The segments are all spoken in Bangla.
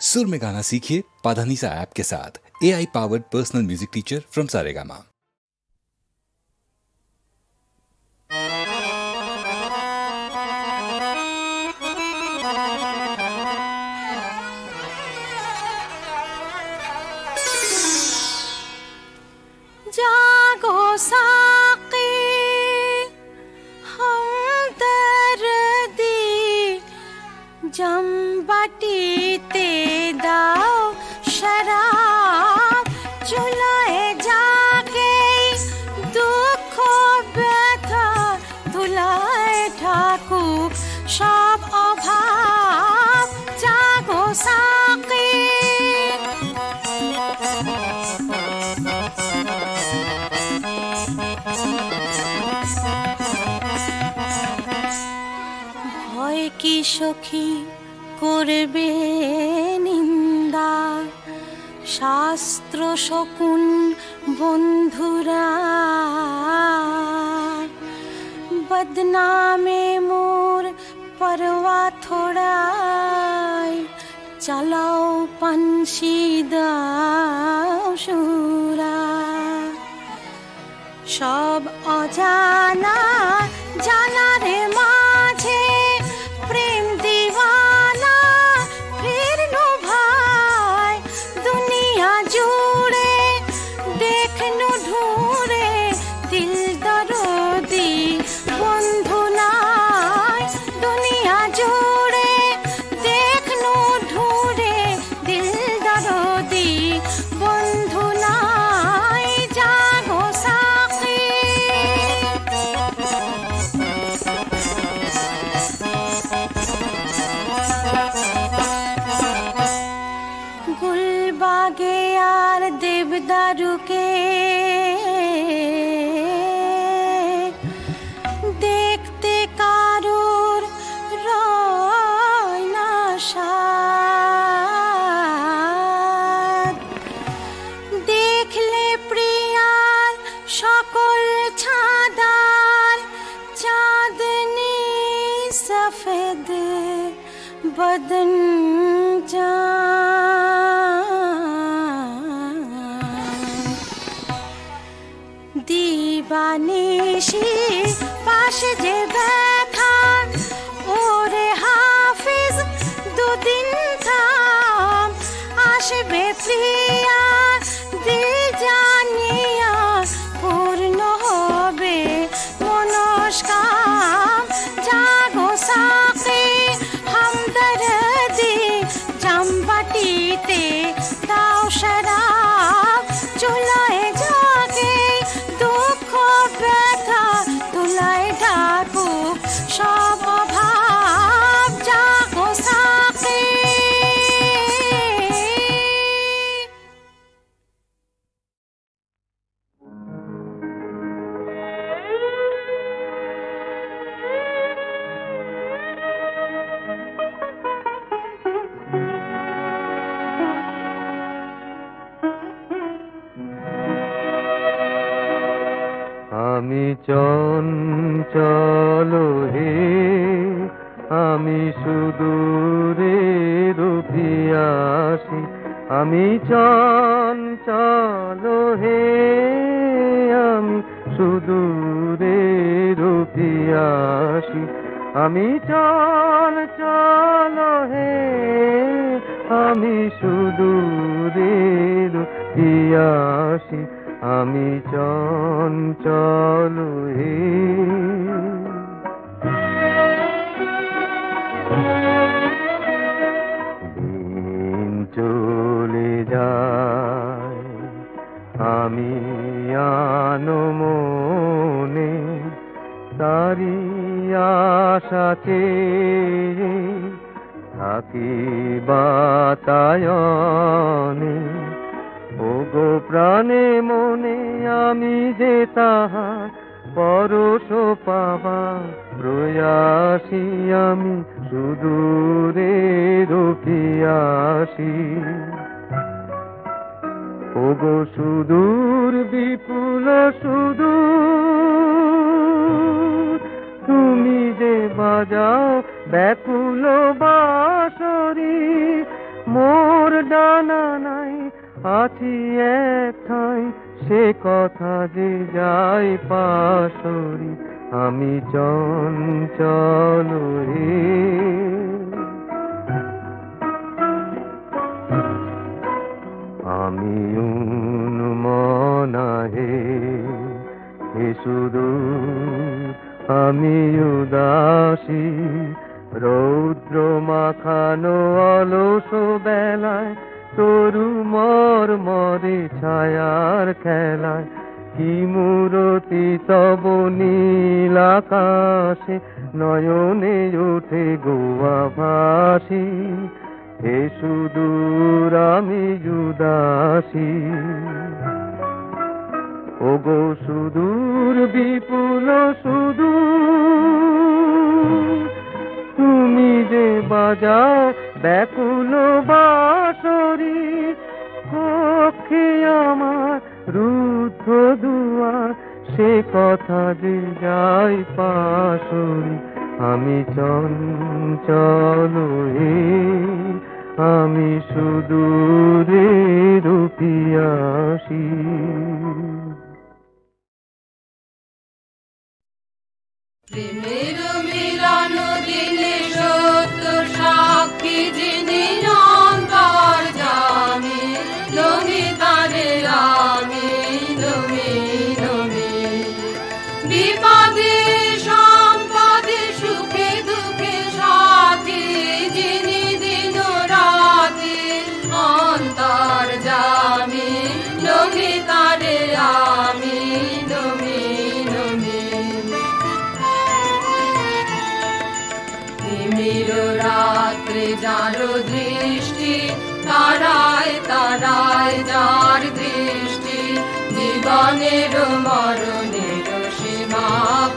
सुर में गाना सीखिए पाधानीसा ऐप के साथ। AI powered personal music teacher from Saregama. जागो साक़ी हमदर्दी जम बाटीते दाओ शराब चुलाए जाके दुखो व्यथा धुलाए ठाकुर सब अभाव। जागो साक़ी ভয় কি সখী করবে নিন্দা, শাস্ত্র শকুন বন্ধুরা বদনামে মোর পরওয়া থোড়াই, চালাও পানসি দাও সুরা। সব অজানা জানার মাঝে প্রেম দিওয়ানা ফিরনো ভাই, দুনিয়া জুড়ে দেখনু ঢুঁড়ে দিল দরদি বন্ধু নাই। দুনিয়া জুড়ে দেখনু ঢুঁড়ে দিল দরদি বন্ধু নাই। জাগো সাक़ী গুলবাগে আর দেবদারুকে দেখতে কারুর রয় না সাদ, দেখলে প্রিয়ার সকল ছাদার চাঁদনি সফেদ বদন দিবানিশি পাশে যে ব্যথা ওরে হাফিজ দুদিন থাম, আসবে প্রিয়া দিল জানিয়া পূর্ণ হবে মনস্কাম। জাগো সাक़ী हमदर्दी जम बाटीते दाओ शराब, चुलाए जाके दुख व्यथा धुलाए ठाकुर सब अभाव। जागो साक़ी আমি চঞ্চল হে আমি সুদূরে রুপিয়াসি, আমি চঞ্চল হে আমি সুদূরে রুপিয়াসি, আমি চঞ্চল হে আমি সুদূরে রুপিয়াসি, আমি চঞ্চল হে। দিন চলে যায় আমি আনমনে, তারি আশা চেয়ে থাকি বাতায়নে। ওগো প্রাণে মনে আমি যে তাহার পরশ পাবা প্রয়াসী, আমি সুদূরে রুপিয়াসি। ওগো সুদূর বিপুল সুদূর তুমি যে বাজাও ব্যাকুল বাঁশরি, মন ডানা নাই, আছি এক ঠাই, সে কথা যে যাই পাশরি, আমি চঞ্চল হে। আমি উন্মনা হে, হে সুদূর আমি উদাসী, রৌদ্র মাখানো অলস বেলায়, তরু মর মরে ছায়ার খেলায়, কি মূরতি তব নীল আকাশে, নয়নে ওঠে গোয়া ভাসি, হে সুদূর আমি উদাসী। ওগো সুদূর বিপুল সুদূর, তুমি যে বাজাও ব্যাকুল বাঁশরি, পক্ষে আমার রুদ্ধ দুয়ার, সে কথা যে যাই পাশরি, আমি চঞ্চল হে, আমি সুদূরে রূপিয়াসী। প্রেমের মিলন দিনে সত্য সাক্ষী যিনি অন্তর্যামী, নমি তারে আমি নমি নমি, বিপদে সম্পদে সুখে দুঃখে সাথী, যিনি দিন রাতে অন্তর্যামী, নমি তারে আমি নমি নমি। তিমির রাত্রে যার দৃষ্টি, তারায় তারায় যার দৃষ্টি, জীবনের মরণের সীমা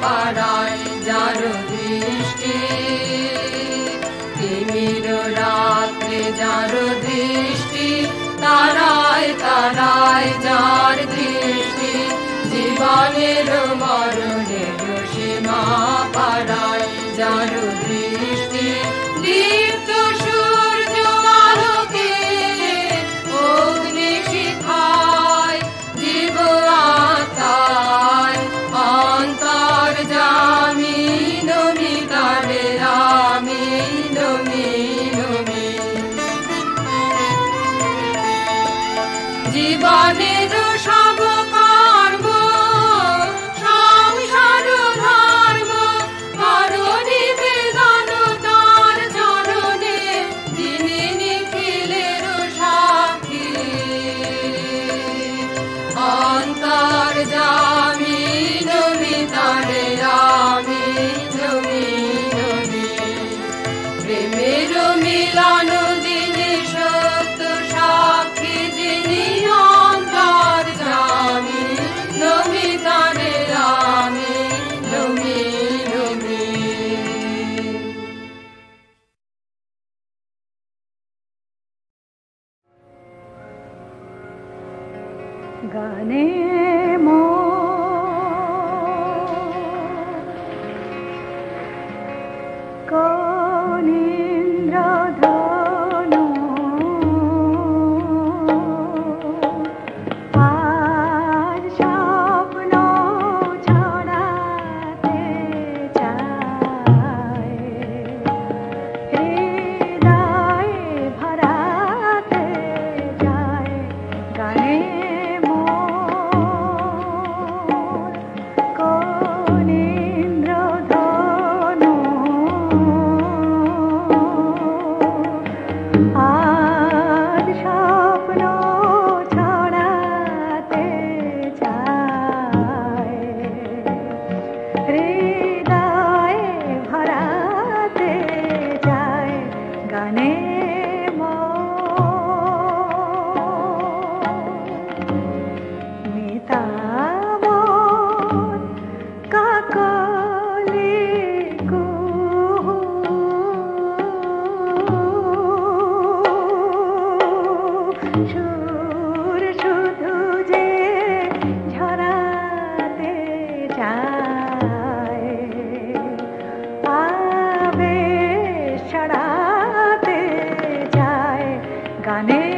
পারায় যার দৃষ্টি। তিমির রাত্রে যার দৃষ্টি, তারায় তারায় যার দৃষ্টি, জীবনের মরণের সীমা পারায় যার দৃষ্টি। দীপ্ত সূর্য আলোকে অগ্নি শিখায়, জীব আত্মায় অন্তর্যামী, নমি তারে আমি নমি নমি। জীবনের সব কর্ম সংসার ধর্ম, করণি বেদন তার চরণে, যিনি নিখিলের সাক্ষী, অন্তর্যামী, নমি তারে আমি নমি নমি। প্রেমের মিলন দিনে সত্য সাক্ষী, যিনি অন্তর্যামী, নমি তারে আমি নমি নমি। গানে মো কনিন্দ্রধনু, আজ স্বপ্ন ছড়াতে চায়, হৃদয়ে ভরাতে চায়, গানে কনিন্দ্রধনু, আজ স্বপ্ন ছড়াতে চায়, হৃদয়ে ভরাতে চায়, গানে মিতামন কাকলি কুহু, সুর শুধু যে ঝরাতে চায়, আবেশ ছড়াতে চায়, গানে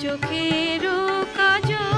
চোখেরও কাজল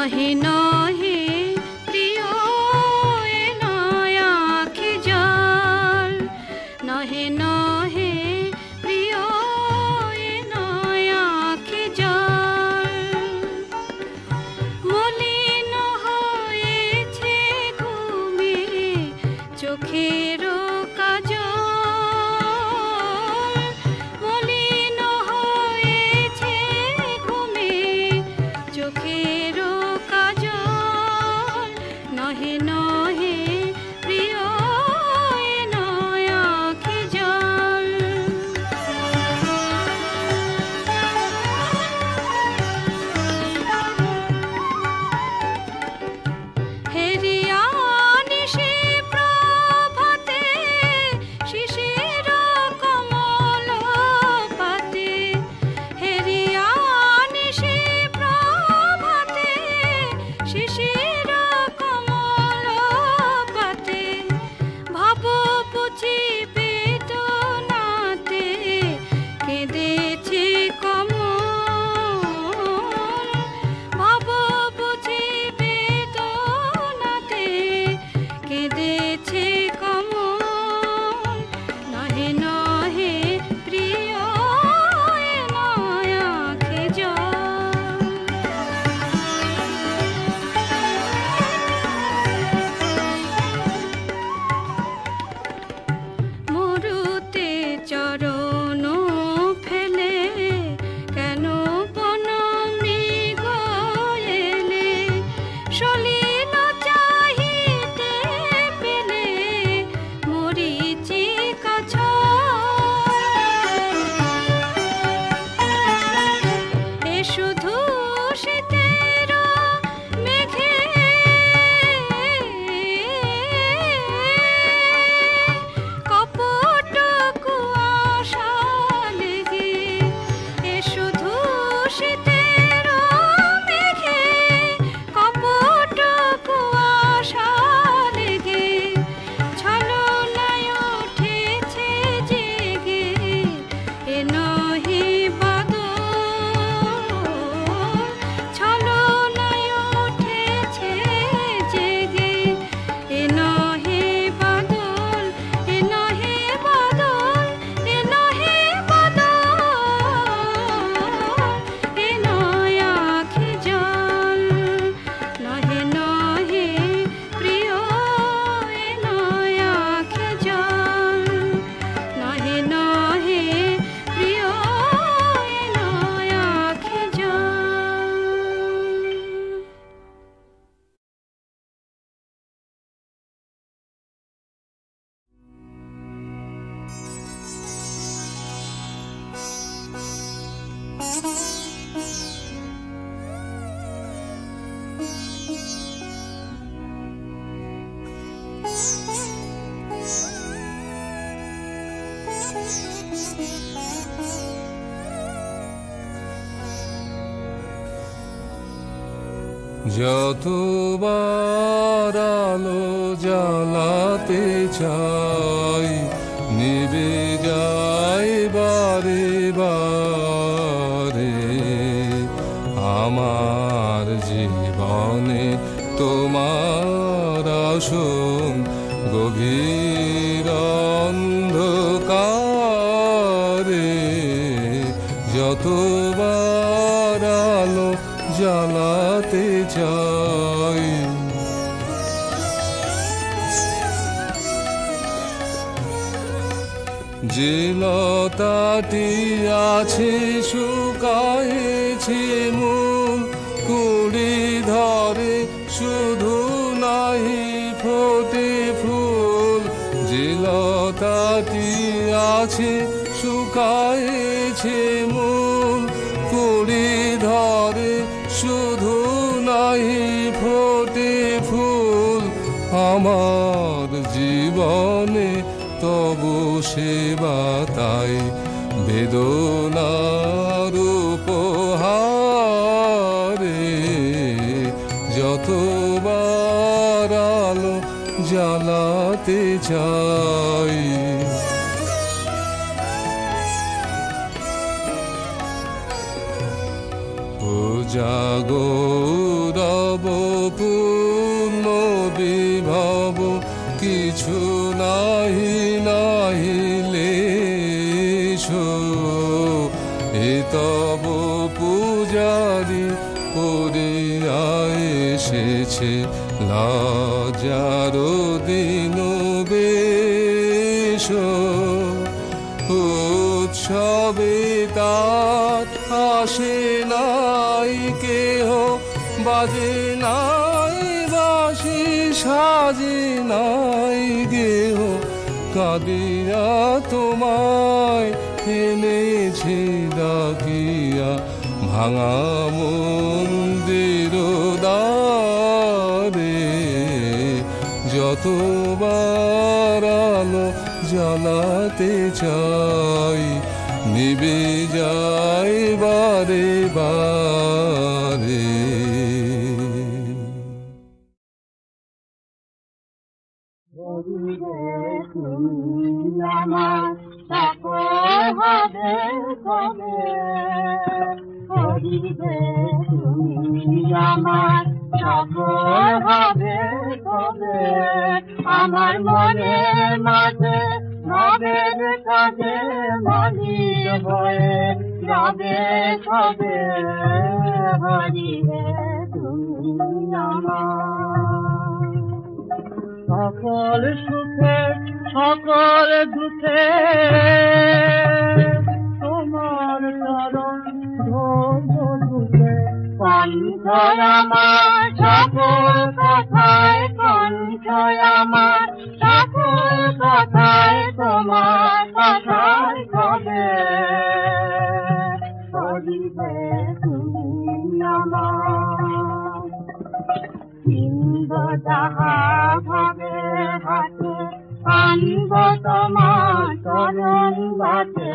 নহে নহে প্রিয় এ নয় আঁখি জল, নহে নহে প্রিয় এ নয় আঁখি জল। মলিন হয়েছে ঘুমে চোখের কাজল, মলিন হয়েছে ঘুমে চোখের কাজল। নহে নহে প্রিয় এ নয় আঁখি জল। হেরিয়া নিশি প্রভাতে শিশির কমল পাতে, হেরিয়া নিশি প্রভাতে শিশির কমল পাতে। ভাব বুঝি বেদনাতে কেঁদেছে কমল, ভাব বুঝি বেদনাতে কেঁদেছে কমল। নহে নহে প্রিয় এ নয় আঁখি জল। মরুতে চরণ ফেলে কেন বন মৃগ এলে, সলিল চাহিতে পেলে মরিচিকা ছল। এ শুধু শীতের মেঘে কপট কুয়াশা লেগে, এ শুধু শীতের মেঘে কপট কুয়াশা লেগে। ছলনায় উঠেছে জেগে এ নহে বাদল, ছলনায় উঠেছে জেগে এ নহে বাদল, এ নহে বাদল, এ নহে বাদল, এ নয় আঁখি জল। নহে নহে প্রিয় এ নয় আঁখি জল, নহে নহে প্রিয় এ নয় আঁখি জল। যতবার আলো জ্বালাতে চাই নিভে যায় বারে বারে। আমার জীবনে তোমার আসন গভীর অন্ধকারে। যতবার আলো জ্বালাতে চাই যে লতাটি আছে শুকায়েছে মূল কুড়ি ধরে শুধু নাহি ফোটে ফুল। যে লতাটি আছে শুকায়েছে মূল কুড়ি ধরে শুধু নাহি ফোটে ফুল। আমার জীবনে তবু সেবা তাই বেদনার উপহারে। যতবার আলো জ্বালাতে চাই ও জাগো রব পূজারি করিয়া এসেছে লজ্জার দিন বেশ উৎসবে তার আসে নাই কেহ বাজে নাই বাঁশি সাজে নাই গেহ কাঁদিয়া তোমায় এনেছে ডাকিয়া ভাঙা মন্দির দ্বারে যতবার আলো জ্বালাতে চাই নিবে যায় বারে বারে। আমার সকল হবে কবে হরিবে তুমি আমার সকল হবে কবে আমার মনের মাঝে নবের কাজে মলিন হয়ে যাবে কবে হরিবে তুমি আমার সকল সুখে সকল দুঃখে তোমার চরণ ধরে কণ্ঠ আমার সকল কথায় কণ্ঠ আমার সকল কথায় তোমার কথায় কবে করিবে তুমি আমার ইন্দ যাহা ভাবে হাতে আনব তোমার চরণ বাটে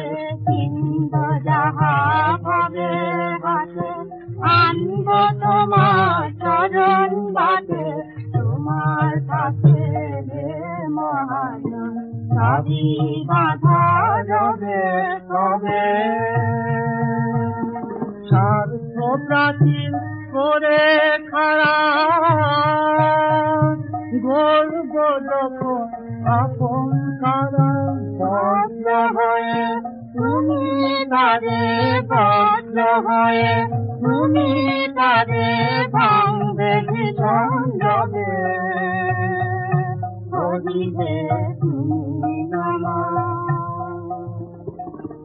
ইন্দ যাহা ভাবে হাতে আনব তোমার চরণ বাটে তোমার কাছে রে মহাজন সবই বাধা যাবে কবে স্বার্থ প্রাচীন করে খাড়া গর্ব যখন আপন কারা বদ্ধ হয়ে তুমি তারে বদ্ধ হয়ে তুমি তারে ভাঙবে ভীষণ যাবে করিবে তুমি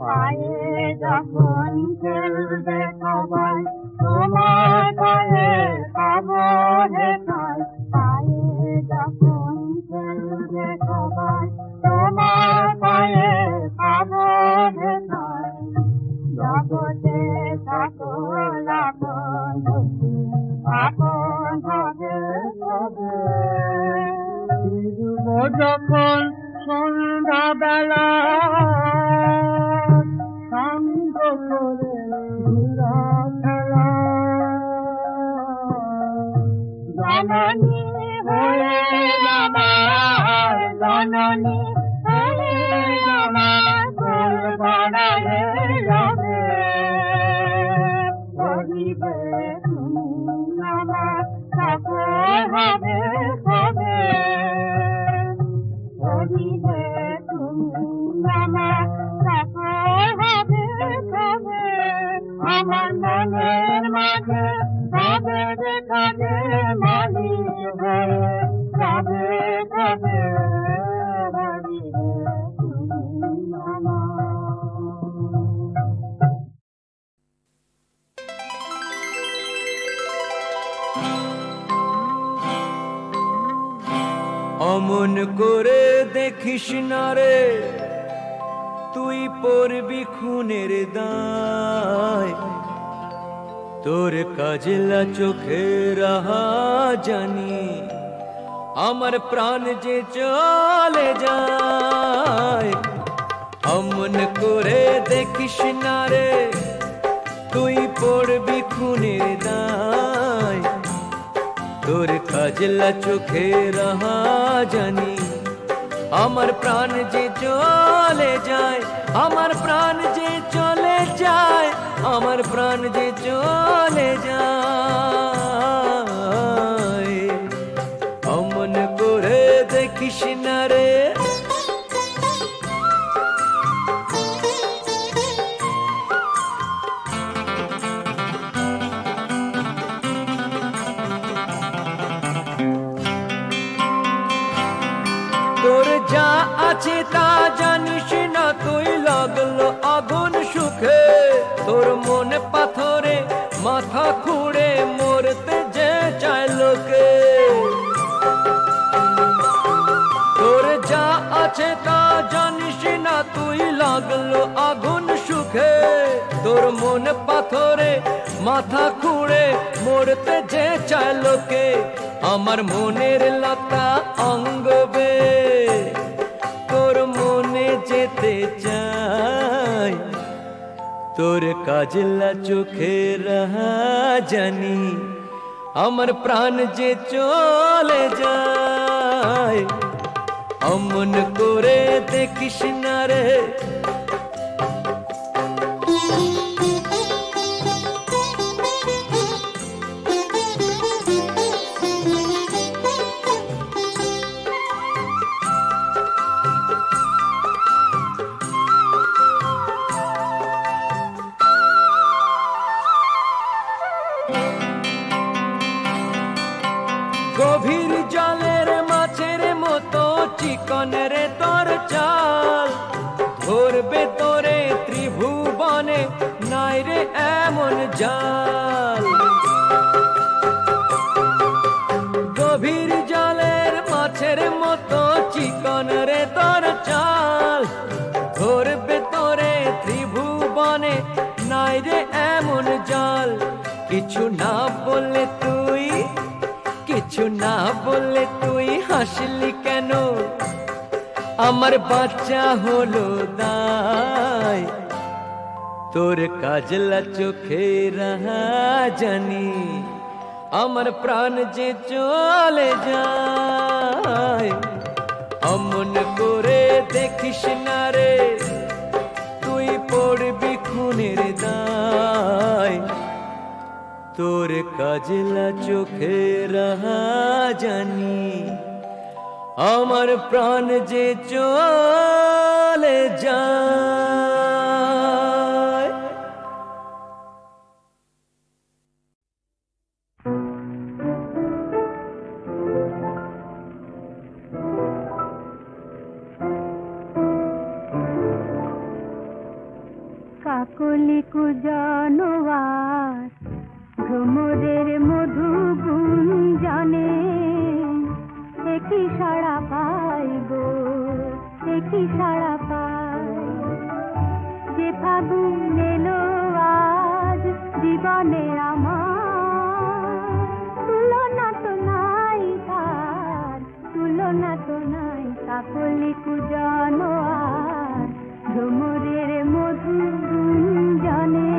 পায়ে যখন ফেলবে সবাই তোমার পায়ে আবহে তাই পায়ে যখন ফেলবে সবাই তোমার পায়ে আবহে তাই জগতে সকল আপন আপন হবে হবে যখন সন্ধ্যা বেলা সাঙ্গ করে ঘুরা খেলা জননী হয়ে আমার জননী হয়ে আমার ফুল বাড়ালে যাবে করিবে তুমি আমার সকল হবে হবে করিবে তুমি আমার সকল হবে হবে আমার মনের মাঝে যাবে কাজে মালিক হয়ে যাবে যাবে অমন করে দেখিস না রে তুই পড়বি খুনের দায় তোর কাজলা চোখে রাহা জানি আমার প্রাণ যে চলে যায় অমন করে দেখিস না রে তুই পড়বি খুনের দায় তোর কাজলা চোখে রাহা জানি আমার প্রাণ যে চলে যায় আমার প্রাণ যে চলে যায় আমার প্রাণ যে চলে যায় অমন করে দেখিস না রে আছে তা জানিস না তুই, লাগলো আগুন সুখে তোর মন পাথরে মাথা খুঁড়ে মরতে যে চায় লোকে। তোর যা আছে তা জানিস না তুই, লাগলো আগুন সুখে তোর মন পাথরে মাথা খুঁড়ে মরতে যে চায় লোকে। আমার মনের লতা অঙ্গবে তোর মনে যেতে চাই, তোর কাজলা চোখের জানি আমার প্রাণ যে চলে যায়। অমন করে দেখিস না রে, গভীর জলের মাছের মতো চিকন রে তোর চাল, ধরবে তোরে ত্রিভুবনে নাই রে এমন জাল। গভীর জলের মাছের মতো চিকন রে তোর চাল, ধরবে তোরে ত্রিভুবনে নাই রে এমন জাল। কিছু না বললে তুই, কিছু না বললে তুই হাসলি কেন, আমার বাচ্চা হলো দায়। তোর কাজলা চোখে জানি আমার প্রাণ যে চলে যায়। অমন করে দেখিস না রে, তুই পড়বি খুনের দায়। তোর কাজলা চোখে জানি আমার প্রাণ যে চলে যায়। কাকলি কুজানোয়ার ভ্রমরের মধু গুঞ্জনে, একই সাড়া পাইব, একই সাড়া পাই। যে ফাগুন এলো আজ জীবনে আমার, তুলনা তো নাই তার, তুলনা তো নাই। কাকলি কুজানোয়ার ভ্রমরের মধু গুঞ্জনে,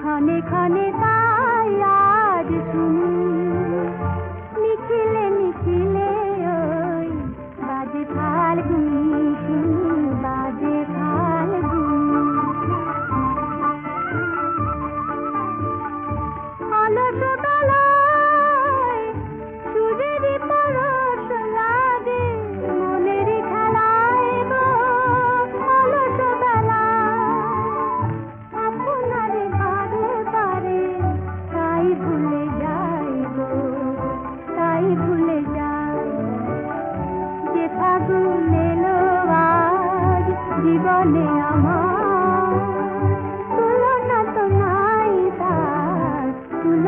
ক্ষণে ক্ষণে তাই আজ শুনি নিখিলে নিখিলে ওই বাজে ফাল্গুনি শুনি বাজে ফাল্গুনি অলস বেলায় সূর্যের পরশ লাগে মনের খেলায় গো অলস বেলায় আপনারে বারে বারে তাই ভুলে যায়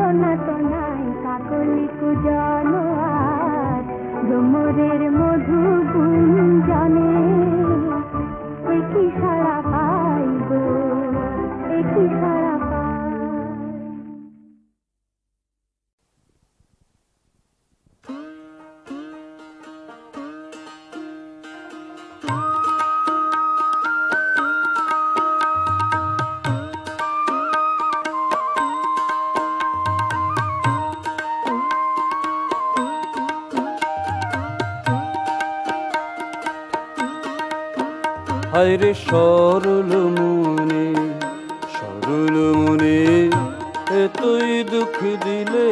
তুলনা তো নাই কাকলি কুজন আর ভ্রমরের মধু গুঞ্জনে একই সারা পাইব একই সারা পাই। হায়রে সরল মনে এতই দুঃখ দিলে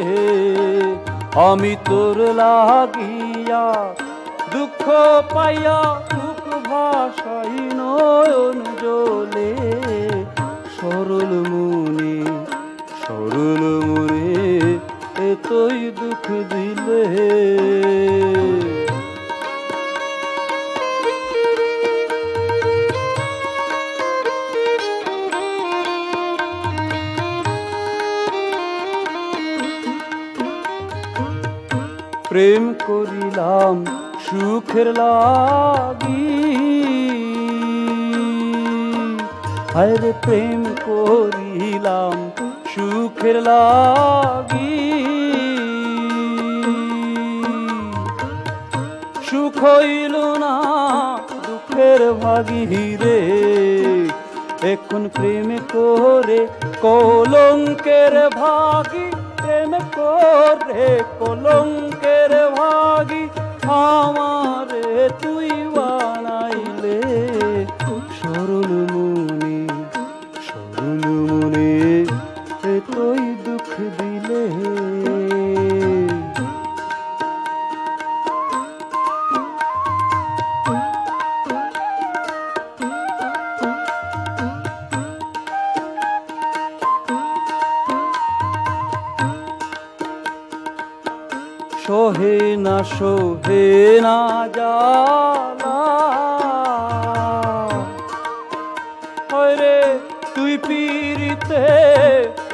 আমি তোর লাগিয়া দুঃখ পাইয়া মুখ ভাষাই নয়ন জলে সরল মনে এতই দুঃখ দিলে প্রেম করিলাম সুখের লাগি হায়রে প্রেম করিলাম সুখের লাগি সুখ হইল না দুঃখের ভাগি রে এখন প্রেম করে কলঙ্কের ভাগি প্রেম করে কলঙ্কের ভাগি আমারে তুই বানাইলে সরল মনে এতই দুঃখ দিলে সোহে না জালা হরে তুই পিরিতে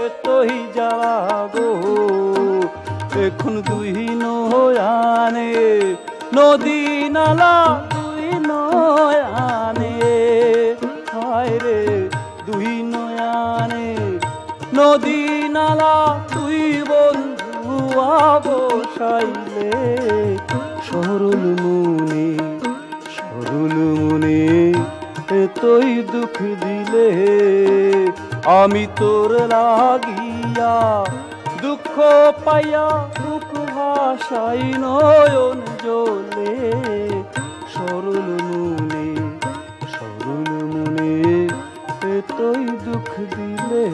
এতই জ্বালা গো এখন দুই নয়ানে নদী নালা দুই নয়ানে হায়রে দুই নয়ানে নদী নালা তুই বন্ধু বসাইলে সরল মনে এতই দুঃখ দিলে আমি তোর লাগিয়া দুঃখ পাইয়া দুঃখ ভাষাই নয়ন জলে সরল মনে এতই দুঃখ দিলে